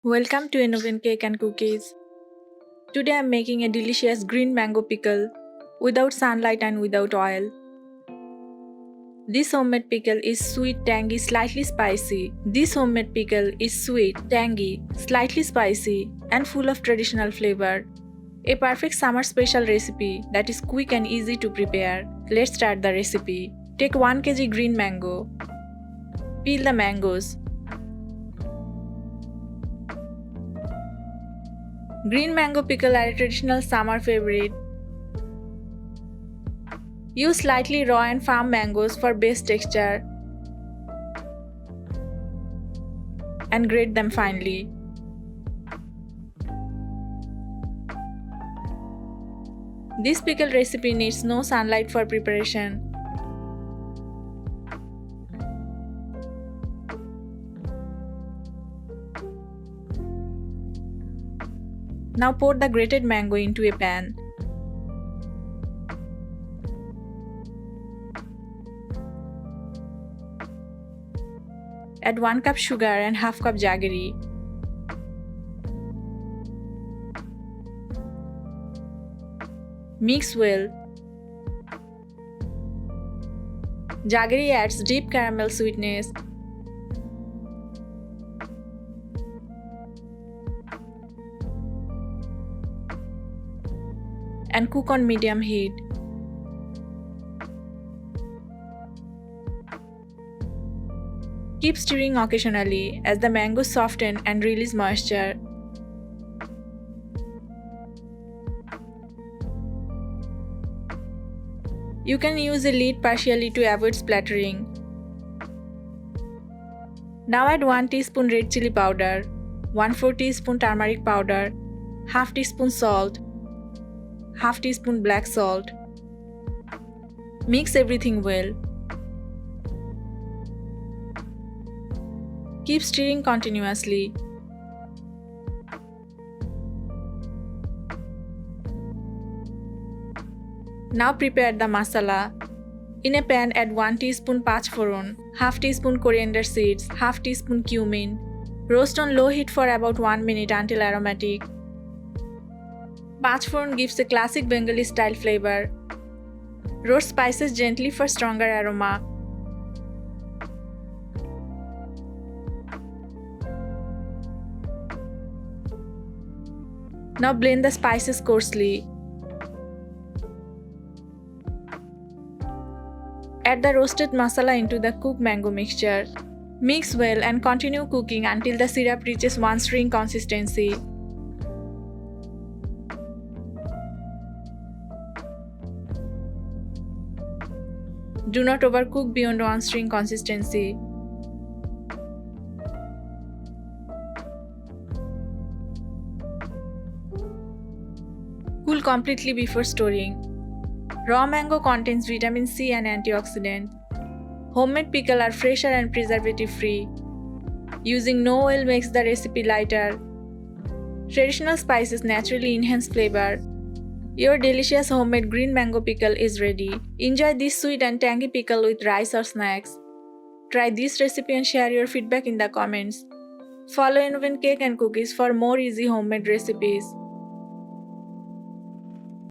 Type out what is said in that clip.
Welcome to Innovent Cake and Cookies. Today I'm making a delicious green mango pickle without sunlight and without oil. This homemade pickle is sweet, tangy, slightly spicy. And full of traditional flavor. A perfect summer special recipe that is quick and easy to prepare. Let's start the recipe. Take 1 kg green mango. Peel the mangoes. Green mango pickle are a traditional summer favorite. Use slightly raw and firm mangoes for best texture and grate them finely. This pickle recipe needs no sunlight for preparation. Now pour the grated mango into a pan. Add 1 cup sugar and half cup jaggery. Mix well. Jaggery adds deep caramel sweetness. And cook on medium heat. Keep stirring occasionally as the mangoes soften and release moisture. You can use a lid partially to avoid splattering. Now add 1 teaspoon red chilli powder, 1/4 teaspoon turmeric powder, half teaspoon salt, half teaspoon black salt. Mix everything well. Keep stirring continuously. Now prepare the masala. In a pan add 1 teaspoon pachforon, half teaspoon coriander seeds, half teaspoon cumin. Roast on low heat for about 1 minute until aromatic. Pachforon gives a classic Bengali style flavor. Roast spices gently for stronger aroma. Now blend the spices coarsely. Add the roasted masala into the cooked mango mixture. Mix well and continue cooking until the syrup reaches one string consistency. Do not overcook beyond one string consistency. Cool completely before storing. Raw mango contains vitamin C and antioxidant. Homemade pickles are fresher and preservative free. Using no oil makes the recipe lighter. Traditional spices naturally enhance flavor. Your delicious homemade green mango pickle is ready. Enjoy this sweet and tangy pickle with rice or snacks. Try this recipe and share your feedback in the comments. Follow Innovent Cake and Cookies for more easy homemade recipes.